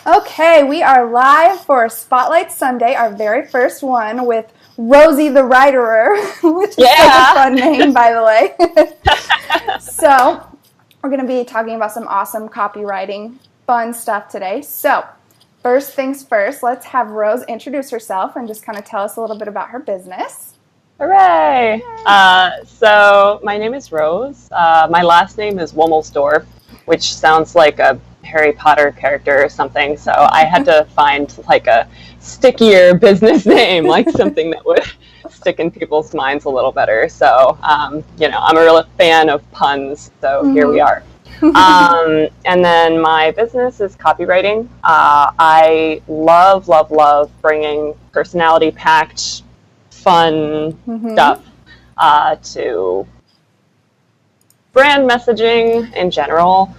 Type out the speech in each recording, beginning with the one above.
Okay, we are live for Spotlight Sunday, our very first one with Rosie the Writerer, which is such a fun name, by the way. So, we're going to be talking about some awesome copywriting, fun stuff today. So, first things first, let's have Rose introduce herself and just kind of tell us a little bit about her business. Hooray! So, my name is Rose. My last name is Womelsdorf, which sounds like a Harry Potter character or something, so I had to find like a stickier business name, like something that would stick in people's minds a little better. So, I'm a real fan of puns, so here we are. And then my business is copywriting. I love bringing personality-packed, fun stuff to brand messaging in general.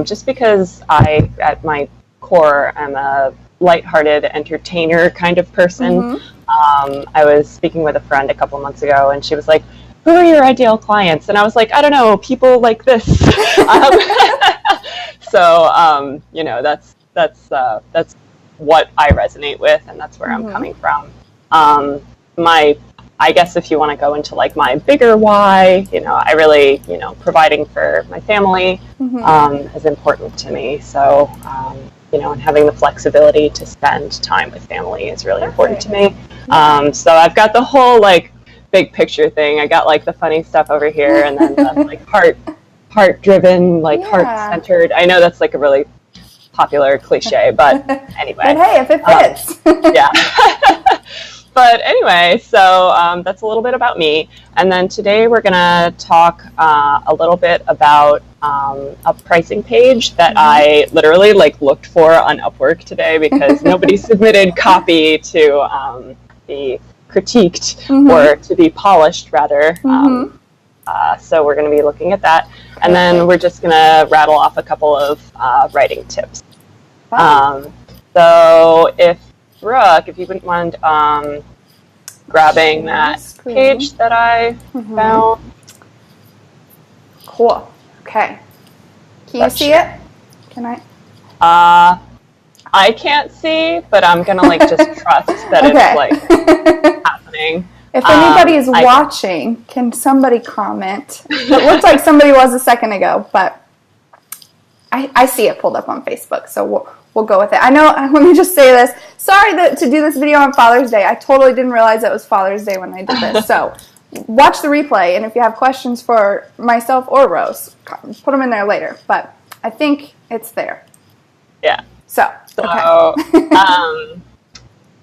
Just because I, at my core, am a lighthearted entertainer kind of person. I was speaking with a friend a couple months ago, and she was like, "Who are your ideal clients?" And I was like, "I don't know, people like this." So, that's what I resonate with, and that's where I'm coming from. I guess if you want to go into like my bigger why, I really, providing for my family is important to me. So, and having the flexibility to spend time with family is really important to me. So I've got the whole like big picture thing. I got like the funny stuff over here, and then the like heart driven, like heart centered. I know that's like a really popular cliche, but anyway. But hey, if it fits. Yeah. But anyway, so that's a little bit about me. And then today we're going to talk a little bit about a pricing page that I literally looked for on Upwork today because nobody submitted copy to be critiqued or to be polished, rather. So we're going to be looking at that. And then we're just going to rattle off a couple of writing tips. So Brooke, if you wouldn't mind grabbing that page that I found. Cool. Okay. Can you see it? Can I? I can't see, but I'm gonna just trust that it's happening. If anybody is watching, can somebody comment? It looks like somebody was a second ago, but I see it pulled up on Facebook, so we'll go with it. I know, let me just say this. Sorry to do this video on Father's Day. I totally didn't realize it was Father's Day when I did this. So watch the replay, and if you have questions for myself or Rose, put them in there later. But I think it's there. Yeah. So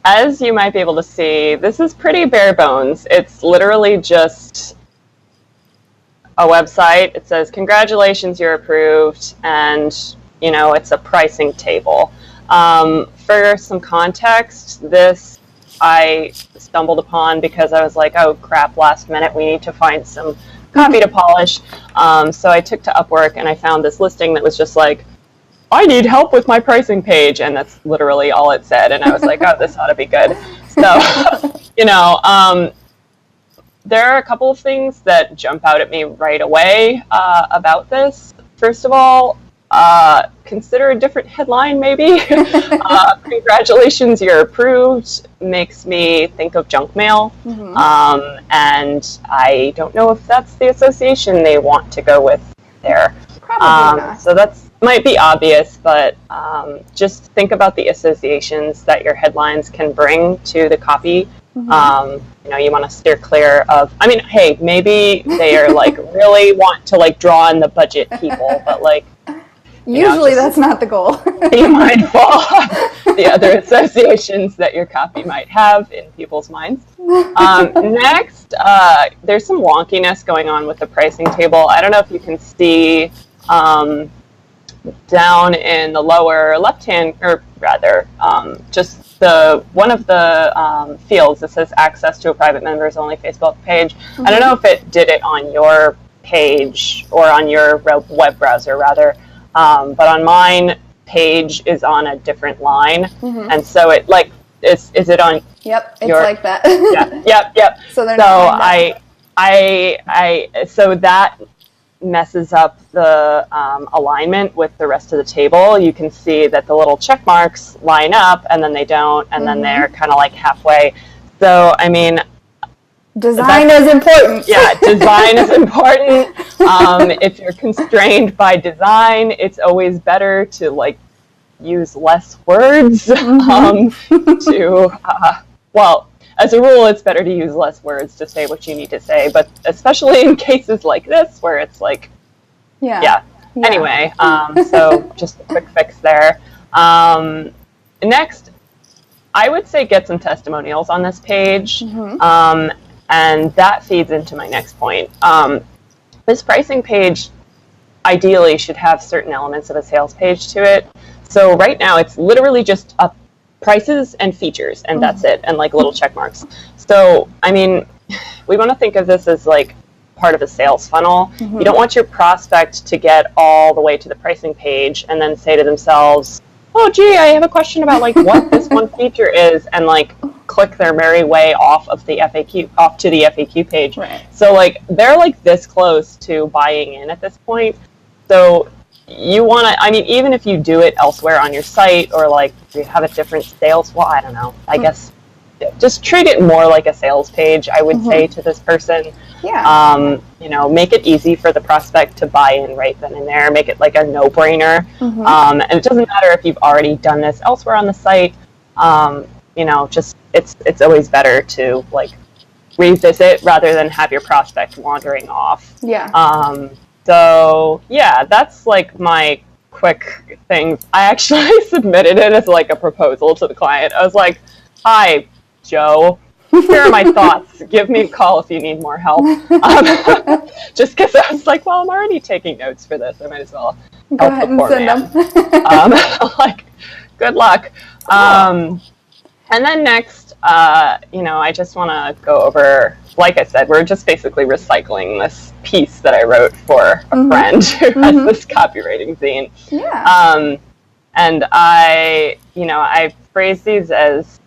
as you might be able to see, this is pretty bare bones. It's literally just a website. It says, "Congratulations, you're approved," and it's a pricing table. For some context, this I stumbled upon because I was like, oh crap, last minute, we need to find some copy to polish. So I took to Upwork and I found this listing that was just like, I need help with my pricing page. And that's literally all it said. And I was like, oh, this ought to be good. So, there are a couple of things that jump out at me right away about this. First of all, consider a different headline, maybe. Congratulations, you're approved makes me think of junk mail. And I don't know if that's the association they want to go with there. Probably not. So that might be obvious, but just think about the associations that your headlines can bring to the copy. You want to steer clear of, hey, maybe they are really want to draw in the budget people, but usually that's not the goal. Be mindful of the other associations that your copy might have in people's minds. Next, there's some wonkiness going on with the pricing table. I don't know if you can see down in the lower left-hand, or rather, just one of the fields that says access to a private members only Facebook page. I don't know if it did it on your page or on your web browser, rather. But on mine, page is on a different line, and so it is it on? Yep, it's like that. Yep. So they're so so that messes up the alignment with the rest of the table. You can see that the little check marks line up and then they don't, and then they're kind of like halfway. So, I mean, design is important. Yeah, design is important. If you're constrained by design, it's always better to like use less words. Well, as a rule, it's better to use less words to say what you need to say, but especially in cases like this where it's like, Anyway, so just a quick fix there. Next, I would say get some testimonials on this page, and that feeds into my next point. This pricing page ideally should have certain elements of a sales page to it. So right now, it's literally just prices and features, and that's it, and like little check marks. So, I mean, we want to think of this as like part of a sales funnel. You don't want your prospect to get all the way to the pricing page and then say to themselves, oh, gee, I have a question about like what this one feature is, and like click their merry way off to the FAQ page. Right. So like they're like this close to buying in at this point. So you want to, I mean, even if you do it elsewhere on your site, or like you have a different sales, well, I don't know, I guess just treat it more like a sales page, I would say to this person. Yeah. You know, make it easy for the prospect to buy in right then and there. Make it like a no-brainer. And it doesn't matter if you've already done this elsewhere on the site. You know, just it's always better to like revisit rather than have your prospect wandering off. Yeah. So yeah, that's like my quick things. I actually submitted it as like a proposal to the client. I was like, hi, Joe. Here are my thoughts. Give me a call if you need more help. Just because I was like, well, I'm already taking notes for this. I might as well help the poor man. Like, good luck. And then next, you know, I just want to go over, like I said, we're just basically recycling this piece that I wrote for a friend who has this copywriting zine. Yeah. And I phrase these as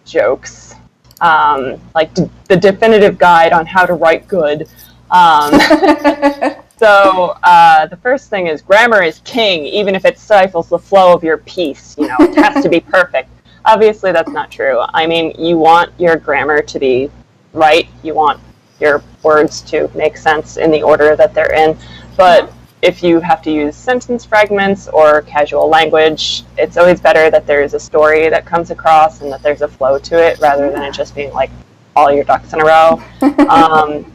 jokes. Like the definitive guide on how to write good. So the first thing is grammar is king, even if it stifles the flow of your piece. You know, it has to be perfect. Obviously, that's not true. I mean, you want your grammar to be right. You want your words to make sense in the order that they're in. But if you have to use sentence fragments or casual language, it's always better that there's a story that comes across and that there's a flow to it rather than it just being like all your ducks in a row.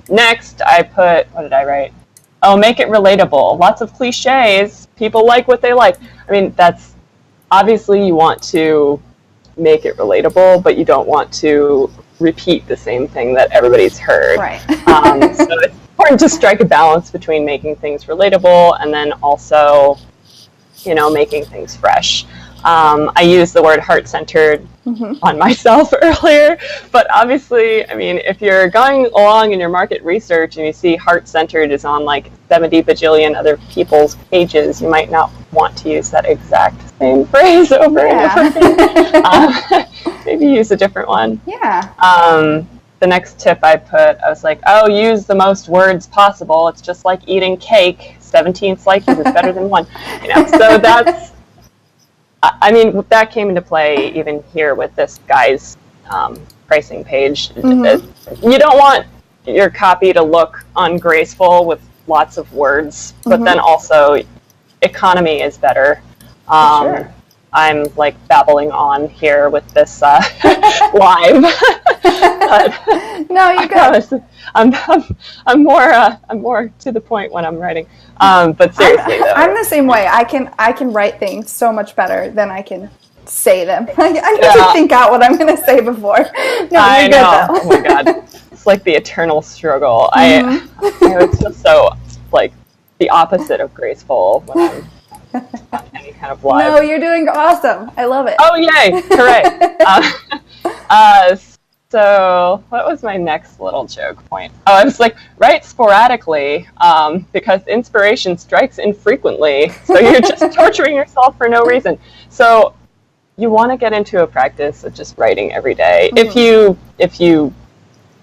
Next, I put, what did I write? Oh, make it relatable. Lots of cliches. People like what they like. I mean, that's obviously you want to make it relatable, but you don't want to repeat the same thing that everybody's heard. Right. So it's important to strike a balance between making things relatable and then also, you know, making things fresh. I used the word heart-centered on myself earlier, but obviously, I mean, if you're going along in your market research and you see heart-centered is on like 70 bajillion other people's pages, you might not want to use that exact same phrase over and over. Maybe use a different one. Yeah. The next tip I was like, oh, use the most words possible. It's just like eating cake. 17 slices is better than one. You know, so that's, I mean, that came into play even here with this guy's pricing page. You don't want your copy to look ungraceful with lots of words, but then also economy is better. Sure. I'm like babbling on here with this live. No, you go. I'm more to the point when I'm writing. But seriously, though, I'm the same way. I can write things so much better than I can say them. Like, I need to think out what I'm going to say before. No, I you're know. good, though. Oh my god, it's like the eternal struggle. It's just so like the opposite of graceful when I'm on any kind of live. No, you're doing awesome. I love it. Oh yay! Hooray! So what was my next little joke point? Oh, I was like, write sporadically because inspiration strikes infrequently. So you're just torturing yourself for no reason. So you want to get into a practice of just writing every day. If you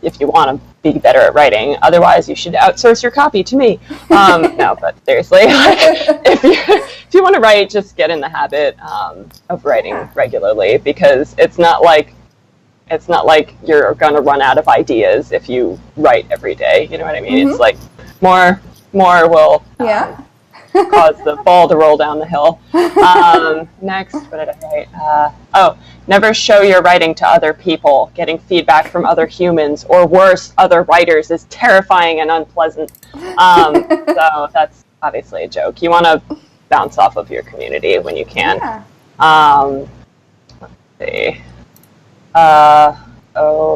want to be better at writing. Otherwise, you should outsource your copy to me. No, but seriously, if you want to write, just get in the habit of writing regularly, because it's not like you're going to run out of ideas if you write every day. You know what I mean? It's like more will cause the ball to roll down the hill. Next, what did I write? Never show your writing to other people. Getting feedback from other humans, or worse, other writers, is terrifying and unpleasant. So that's obviously a joke. You want to bounce off of your community when you can. Let's see.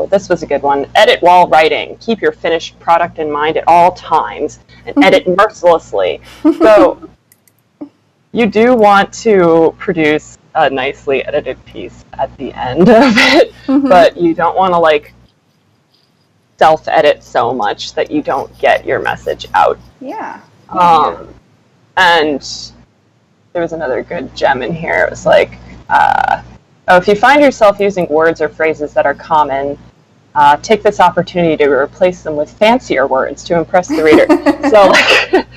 This was a good one. Edit while writing. Keep your finished product in mind at all times, and edit mercilessly. So you do want to produce a nicely edited piece at the end of it, but you don't want to like self-edit so much that you don't get your message out. And there was another good gem in here. It was like, if you find yourself using words or phrases that are common, take this opportunity to replace them with fancier words to impress the reader. So, like,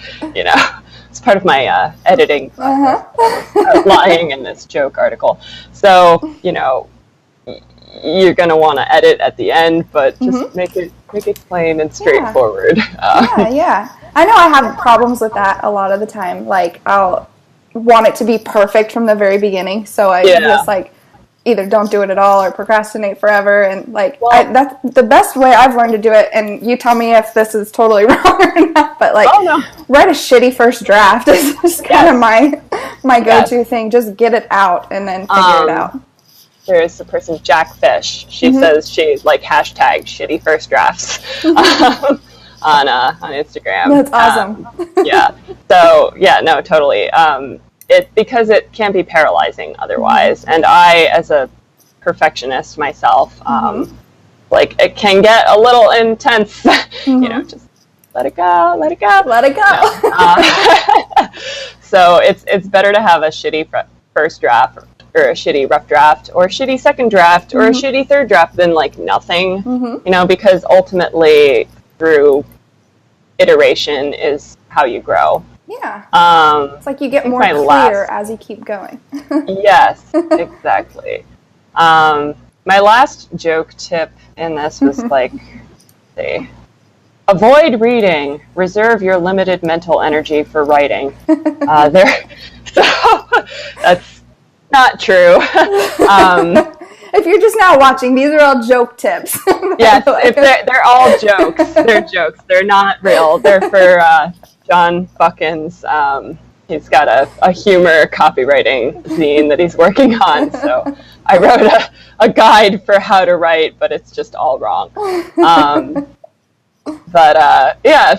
it's part of my editing lying in this joke article. So, you're going to want to edit at the end, but just make it plain and straightforward. I know I have problems with that a lot of the time. Like, I'll want it to be perfect from the very beginning, so I just like either don't do it at all or procrastinate forever. And like, that's the best way I've learned to do it. And you tell me if this is totally wrong or not. But like, write a shitty first draft is just kind of my go-to thing. Just get it out and then figure it out. There's the person, Jack Fish. She says she like hashtag shitty first drafts on Instagram. That's awesome. So no, totally. Because it can be paralyzing otherwise. And I, as a perfectionist myself, like it can get a little intense. Just let it go. No. So it's better to have a shitty first draft, or a shitty rough draft, or a shitty second draft, or a shitty third draft than like nothing. Because ultimately through iteration is how you grow. It's like you get more clear as you keep going. Yes, exactly. My last joke tip in this was like, avoid reading. Reserve your limited mental energy for writing. So that's not true. If you're just now watching, these are all joke tips. Yes, if they're all jokes. They're jokes. They're not real. They're for John Buchan's. He's got a humor copywriting zine that he's working on. So I wrote a guide for how to write, but it's just all wrong.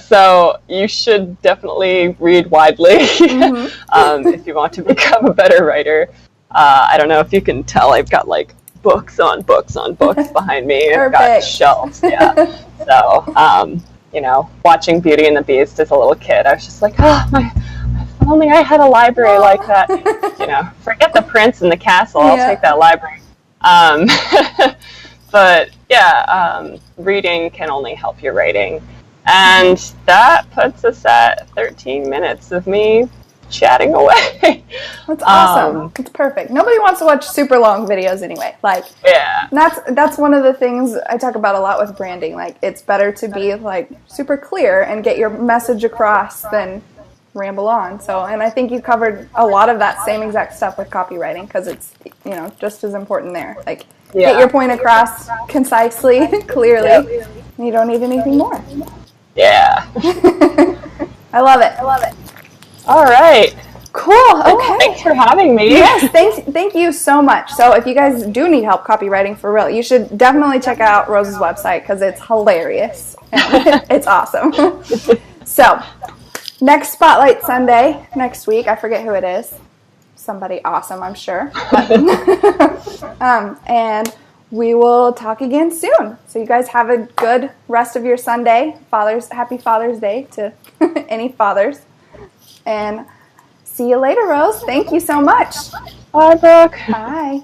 So you should definitely read widely if you want to become a better writer. I don't know if you can tell, I've got like books on books on books behind me. I've got shelves. So, watching Beauty and the Beast as a little kid, I was just like, if only I had a library like that. Forget the prince and the castle. I'll take that library. But reading can only help your writing. And that puts us at 13 minutes of me chatting away. That's awesome. It's perfect. Nobody wants to watch super long videos anyway. Like, that's one of the things I talk about a lot with branding. Like, it's better to be like super clear and get your message across than ramble on. So, and I think you covered a lot of that same exact stuff with copywriting, because it's just as important there. Like, get your point across concisely, clearly. You don't need anything more. I love it. All right. Cool. Okay. Thanks for having me. Yes, thank you so much. So if you guys do need help copywriting for real, you should definitely check out Rose's website, because it's hilarious. It's awesome. So next Spotlight Sunday, next week, I forget who it is. Somebody awesome, I'm sure. And we will talk again soon. So you guys have a good rest of your Sunday. Happy Father's Day to any fathers. And see you later, Rose. Thank you so much. Bye, Brooke. Bye.